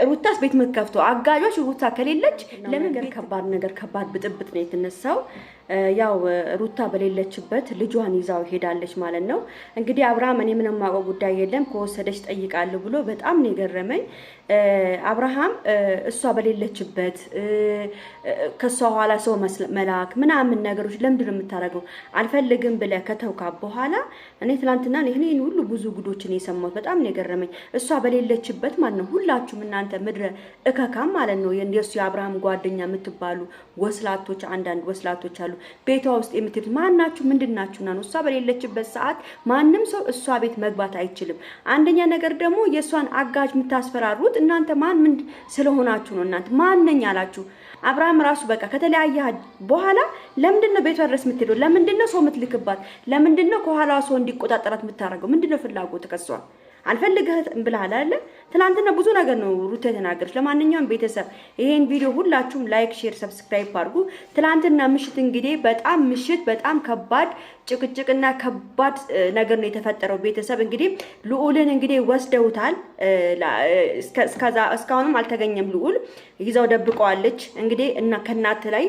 ሩታስ ቤት መከፍቶ አጋጆች ሩታ ከሌለች ለምን ከባድ ብጥብጥ ነው የተነሳው ያው ሩታ በሌለችበት ልጇን ይዛው ሄዳለች ማለት ነው እንግዲህ አብርሃም እኔ ምንም ማቆ ጉዳይ የለም ከወሰደች ጠይቃለሁ ብሎ በጣም ነው የገረመኝ አብርሃም እሷ በሌለችበት ከሷ ኋላ ሰው መላክ ምናምን ነገሮች ለምንድን ነው የምታረገው አልፈልግም ብለ ከተውካ በኋላ እኔ ትላንትና ይሄን ሁሉ ብዙ ጉዶችን የሰማሁት በጣም ነው የገረመኝ እሷ በሌለችበት ማለት ነው ሁላችሁም እናንተ ምድረ እከካም ማለት ነው የእሱ የአብርሃም ጓደኛ የምትባሉ ወስላቶች አንዳንድ ወስላቶች አሉ ቤቷ ውስጥ የምትሉት ማንናችሁ ምንድናችሁና ነው እሷ በሌለችበት ሰዓት ማንንም ሰው እሷ ቤት መግባት አይችልም አንደኛ ነገር ደግሞ የሷን አጋጅ የምታስፈራሩት እናንተ ማን ምን ስለሆናችሁ ነው እናንተ ማንነኛ አላችሁ አብርሃም ራሱ በቃ ከተለያየ በኋላ ለምንድነው ቤቷ ድረስ የምትሄደው ለምንድነው ሰው የምትልክባት ለምንድነው ከኋላው ሰው እንዲቆጣጠራት የምታረገው ምንድነው ፍላጎት ከሷ አልፈልግህ ብለሃል አይደል ትላንትና ብዙ ነገር ነው ሩታ ተናገረች ለማንኛውም ቤተሰብ ይሄን ቪዲዮ ሁላችሁም ላይክ ሼር ሰብስክራይብ አድርጉ ትላንትና ምሽት እንግዲህ በጣም ከባድ ጭቅጭቅና ከባድ ነገር ነው የተፈጠረው ቤተሰብ እንግዲህ ልዑልን እንግዲህ ወስደውታል እስካሁንም አልተገኘም ልዑል ይዛው ደብቀዋለች እንግዲህ እና ከናት ላይ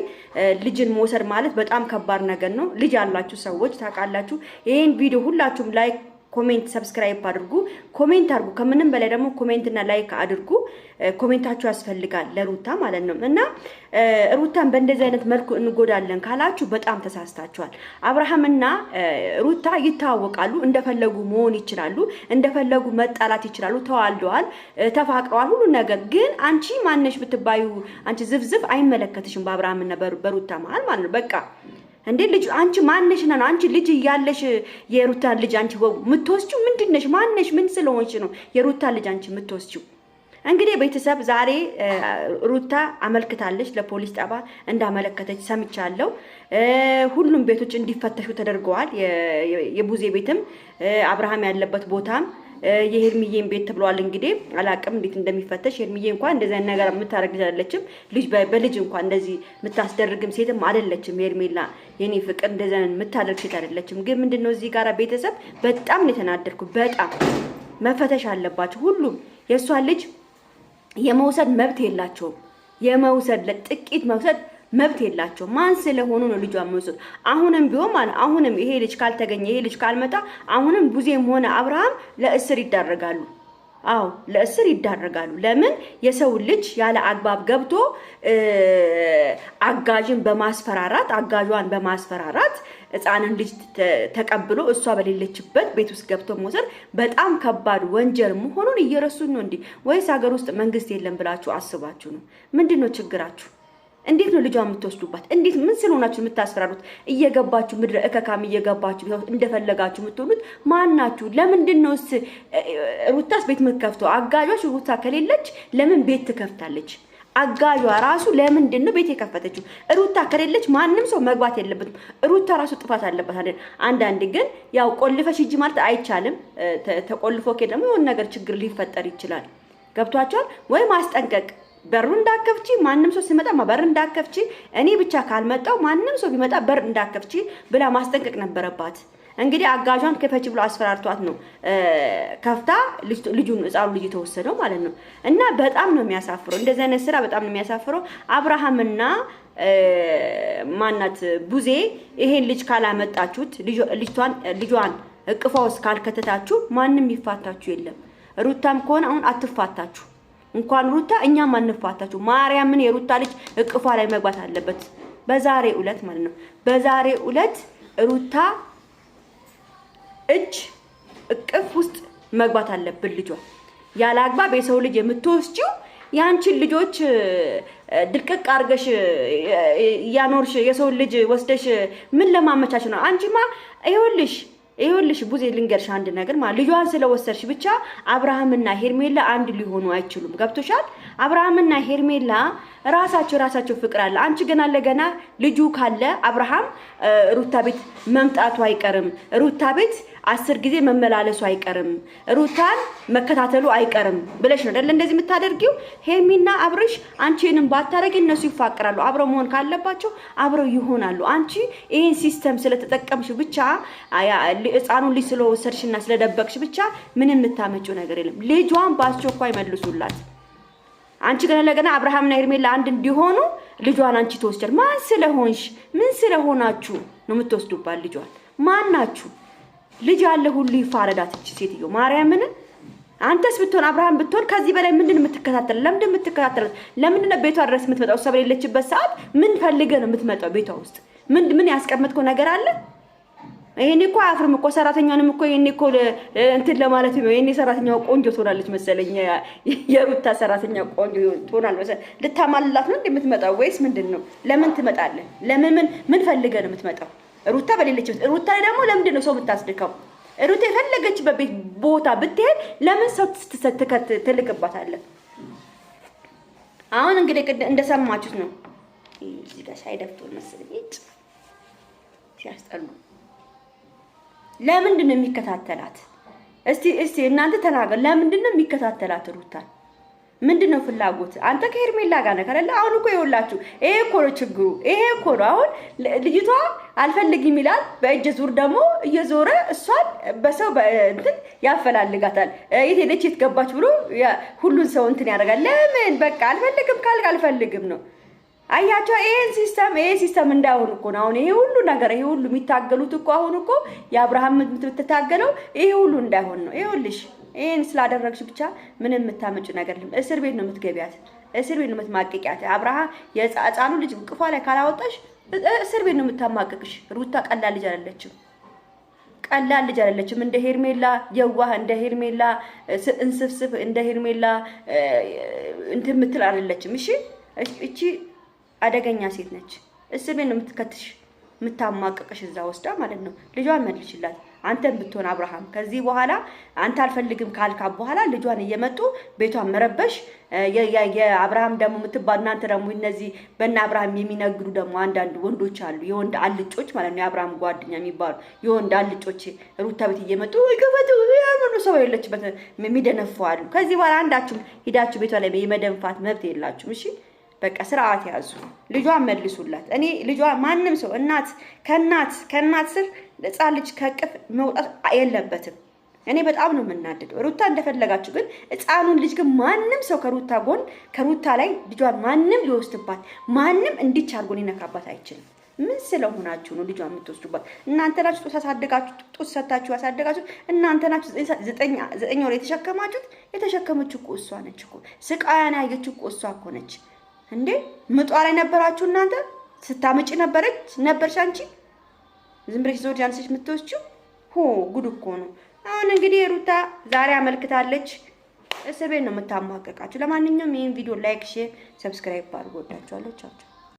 ልጅን መውሰድ ማለት በጣም ከባድ ነገር ነው ልጅ ያላችሁ ሰዎች ታውቃላችሁ ይሄን ቪዲዮ ሁላችሁም ላይክ ኮሜንት ሰብስክራይብ አድርጉ ኮሜንት አድርጉ ከምንም በላይ ደግሞ ኮሜንት እና ላይክ አድርጉ ኮሜንታችሁ ያስፈልጋል ለሩታ ማለት ነው እና ሩታን በእንደዚህ አይነት መልኩ እንጎዳለን ካላችሁ በጣም ተሳስታችኋል አብርሃምና ሩታ ይታወቃሉ እንደፈለጉ መሆን ይችላሉ እንደፈለጉ መጣላት ይችላሉ ተዋልደዋል ተፋቅረዋል ሁሉ ነገር ግን አንቺ ማነሽ ብትባዩ አንቺ ዝፍዝፍ አይመለከትሽም በአብርሃምና በሩታ መሃል ማለት ነው በቃ እንዴ ልጅ አንቺ ማነሽ ነው አንቺ ልጅ ያለሽ የሩታ ልጅ አንቺ ምትወስጂው ምንድነሽ ማነሽ ምን ስለሆንሽ ነው የሩታ ልጅ አንቺ ምትወስጂው እንግዲህ ቤተሰብ ዛሬ ሩታ አመልክታለች ለፖሊስ ጣባ እንዳመለከተች ሰምቻለሁ ሁሉም ቤቶች እንዲፈተሹ ተደርገዋል የቡዜ ቤትም አብርሃም ያለበት ቦታም የሄርሚዬን ቤት ተብሏል እንግዲህ አላቅም እንዴት እንደሚፈተሽ ሄርሚዬ እንኳን እንደዛ ነገር የምታረግ አይደለችም ልጅ በልጅ እንኳን እንደዚህ የምታስደርግም ሴትም አይደለችም ሄርሜላ የኔ ፍቅር እንደዛ የምታደርግ ሴት አይደለችም ግን ምንድነው እዚህ ጋራ ቤተሰብ በጣም ነው የተናደርኩ በጣም መፈተሽ አለባቸው ሁሉም የሷ ልጅ የመውሰድ መብት የላቸውም የመውሰድ ለጥቂት መውሰድ መብት የላቸው ማን ስለሆኑ ነው ልጇን መውሰድ አሁንም ቢሆን ማለት አሁንም ይሄ ልጅ ካልተገኘ ይሄ ልጅ ካልመጣ አሁንም ቡዜም ሆነ አብርሃም ለእስር ይዳረጋሉ አው ለእስር ይዳረጋሉ ለምን የሰው ልጅ ያለ አግባብ ገብቶ አጋጅን አጋጇን በማስፈራራት ህፃንን ልጅ ተቀብሎ እሷ በሌለችበት ቤት ውስጥ ገብቶ መውሰድ በጣም ከባድ ወንጀል መሆኑን እየረሱ ነው እንዴ ወይስ ሀገር ውስጥ መንግስት የለም ብላችሁ አስባችሁ ነው ምንድነው ችግራችሁ እንዴት ነው ልጇን የምትወስዱባት እንዴት ምን ስለሆናችሁ የምታስፈራሩት እየገባችሁ ምድረ እከካም እየገባችሁ እንደፈለጋችሁ የምትሉት ማንናችሁ ለምንድነው ሩታስ ቤት መከፍቶ አጋጆች ሩታ ከሌለች ለምን ቤት ትከፍታለች አጋጇ ራሱ ለምንድነው ቤት የከፈተችው ሩታ ከሌለች ማንንም ሰው መግባት የለበትም ሩታ ራሱ ጥፋት አለበት አይደል አንዳንዴ ግን ያው ቆልፈሽ ሂጂ ማለት አይቻልም ተቆልፎ ከደም የሆነ ነገር ችግር ሊፈጠር ይችላል ገብቷችኋል ወይ ማስጠንቀቅ በር እንዳከፍቺ ማንንም ሰው ሲመጣ በር እንዳከፍቺ እኔ ብቻ ካልመጣው ማንንም ሰው ቢመጣ በር እንዳከፍቺ ብላ ማስጠንቀቅ ነበረባት እንግዲህ አጋጇን ከፈች ብሎ አስፈራርቷት ነው ከፍታ ልጁን ህፃኑ ልጅ ተወሰደው ማለት ነው እና በጣም ነው የሚያሳፍረው እንደዚህ አይነት ስራ በጣም ነው የሚያሳፍረው አብርሃምና ማናት ቡዜ ይሄን ልጅ ካላመጣችሁት ልጇን እቅፋውስ ካልከተታችሁ ማንንም ይፋታችሁ የለም ሩታም ከሆነ አሁን አትፋታችሁ እንኳን ሩታ እኛም አንፋታችሁ ማርያምን የሩታ ልጅ እቅፏ ላይ መግባት አለበት በዛሬ ዕለት ማለት ነው በዛሬ ዕለት ሩታ እጅ እቅፍ ውስጥ መግባት አለበት ልጇ ያለ አግባብ የሰው ልጅ የምትወስጂው ያንቺን ልጆች ድልቅቅ አርገሽ ያኖርሽ የሰው ልጅ ወስደሽ ምን ለማመቻች ነው አንቺማ ይኸውልሽ ቡዜ ልንገርሽ አንድ ነገር ማለት ልጇን ስለወሰድሽ ብቻ አብርሃምና ሄርሜላ አንድ ሊሆኑ አይችሉም ገብቶሻል አብርሃምና ሄርሜላ ራሳቸው ፍቅር አለ አንቺ ገና ለገና ልጁ ካለ አብርሃም ሩታ ቤት መምጣቱ አይቀርም ሩታ ቤት 10 ጊዜ መመላለሱ አይቀርም ሩታን መከታተሉ አይቀርም ብለሽ ነው አይደል እንደዚህ የምታደርጊው ሄርሚና አብርሽ አንቺንም ባታረጊ እነሱ ይፋቀራሉ አብረው መሆን ካለባቸው አብረው ይሆናሉ አንቺ ይሄን ሲስተም ስለተጠቀምሽ ብቻ ህፃኑን ልጅ ስለወሰድሽና ስለደበቅሽ ብቻ ምንም የምታመጪው ነገር የለም ልጇን ባስቸኳይ መልሱላት አንቺ ገና ለገና አብርሃምና ሄርሜላ አንድ እንዲሆኑ ልጇን አንቺ ተወስደል። ማን ስለሆንሽ ምን ስለሆናችሁ ነው የምትወስዱባት ልጇን? ማን ናችሁ? ልጅ ያለ ሁሉ ይፋረዳት እቺ ሴትዮ ማርያምን። አንተስ ብትሆን አብርሃም ብትሆን ከዚህ በላይ ምንድን የምትከታተል? ለምንድን የምትከታተል? ለምንድን ነው ቤቷ ድረስ የምትመጣው? እሷ በሌለችበት ሰዓት ምን ፈልገህ ነው የምትመጣው ቤቷ ውስጥ? ምን ያስቀመጥከው ነገር አለ? ይሄኔ እኮ አፍርም እኮ ሰራተኛንም እኮ ይሄኔ እኮ እንትን ለማለት ነው። ይሄኔ ሰራተኛው ቆንጆ ትሆናለች መሰለኝ። የሩታ ሰራተኛ ቆንጆ ትሆናል መሰለኝ። ልታማልላት ነው እንደምትመጣው ወይስ ምንድነው? ለምን ትመጣለህ? ምን ፈልገህ ነው የምትመጣው? ሩታ በሌለችበት ሩታ ላይ ደግሞ ለምንድን ነው ሰው የምታስድከው? ሩታ የፈለገችበት ቤት ቦታ ብትሄድ ለምን ሰው ትልቅባታለህ? አሁን እንግዲህ እንደሰማችሁት ነው። እዚህ ጋር ሳይደፍቶ መሰለኝ ሲያስጠሉ። ለምንድን ነው የሚከታተላት? እስቲ እናንተ ተናገር። ለምንድን ነው የሚከታተላት ሩታን? ምንድነው ፍላጎት? አንተ ከሄርሜላ ጋር ነህ አይደል? አሁን እኮ ይኸውላችሁ ይሄ እኮ ነው ችግሩ። ይሄ እኮ ነው አሁን ልጅቷ አልፈልግም ይላል። በእጅ ዙር ደግሞ እየዞረ እሷን በሰው እንትን ያፈላልጋታል። የት ሄደች የት ገባች ብሎ ሁሉን ሰው እንትን ያደርጋል። ለምን በቃ አልፈልግም ካልክ አልፈልግም ነው። አያቸው ይሄ ሲስተም እንዳይሆን እኮ ነው አሁን ይሄ ሁሉ ነገር ይሄ ሁሉ የሚታገሉት እኮ አሁን እኮ የአብርሃም የምትታገለው ይሄ ሁሉ እንዳይሆን ነው። ይኸውልሽ ይሄን ስላደረግሽ ብቻ ምንም የምታመጭ ነገር የለም። እስር ቤት ነው የምትገቢያት፣ እስር ቤት ነው የምትማቀቂያት። አብርሃም የሕፃኑ ልጅ ቅፏ ላይ ካላወጣሽ እስር ቤት ነው የምታማቀቅሽ። ሩታ ቀላል ልጅ አይደለችም፣ ቀላል ልጅ አይደለችም። እንደ ሄርሜላ የዋህ፣ እንደ ሄርሜላ እንስፍስፍ፣ እንደ ሄርሜላ እንትን የምትል አይደለችም። እሺ እቺ አደገኛ ሴት ነች። እስር ቤት ነው የምትከትሽ፣ የምታማቀቅሽ እዛ ወስዳ ማለት ነው። ልጇን መልሽላት። አንተም ብትሆን አብርሃም ከዚህ በኋላ አንተ አልፈልግም ካልካ በኋላ ልጇን እየመጡ ቤቷን መረበሽ የአብርሃም ደግሞ የምትባል እናንተ ደግሞ እነዚህ በእነ አብርሃም የሚነግዱ ደግሞ አንዳንድ ወንዶች አሉ፣ የወንድ አልጮች ማለት ነው። የአብርሃም ጓደኛ የሚባሉ የወንድ አልጮች ሩታ ቤት እየመጡ ይገበቱ ያመኑ ሰው የለችበት የሚደነፋሉ። ከዚህ በኋላ አንዳችሁም ሂዳችሁ ቤቷ ላይ የመደንፋት መብት የላችሁም። እሺ በቃ ስርዓት ያዙ። ልጇን መልሱላት። እኔ ልጇ ማንም ሰው ከእናት ስር ሕፃን ልጅ ከቅፍ መውጣት የለበትም። እኔ በጣም ነው የምናደደው። ሩታ እንደፈለጋችሁ ግን ሕፃኑን ልጅ ግን ማንም ሰው ከሩታ ላይ ልጇን ማንም ሊወስድባት ማንም እንዲች አድርጎ ሊነካባት አይችልም። ምን ስለሆናችሁ ነው ልጇን የምትወስዱባት? እናንተ ናችሁ ጡት ያሳደጋችሁ፣ ጡት ሰታችሁ ያሳደጋችሁ እናንተ ናችሁ። 9 ወር የተሸከመችው እኮ እሷ ነች እኮ። ስቃያን ያየችው እኮ እሷ እኮ ነች እንዴ። ምጧ ላይ ነበራችሁ እናንተ። ስታመጪ ነበርሽ አንቺ። ዝም ብለሽ ዞር ያንሰሽ የምትወስጂው ጉድ እኮ ነው። አሁን እንግዲህ ሩታ ዛሬ አመልክታለች። እስር ቤት ነው የምታማቀቃችሁ። ለማንኛውም ይሄን ቪዲዮ ላይክ፣ ሼር፣ ሰብስክራይብ አድርጉ። ወዳችኋለሁ። ቻው።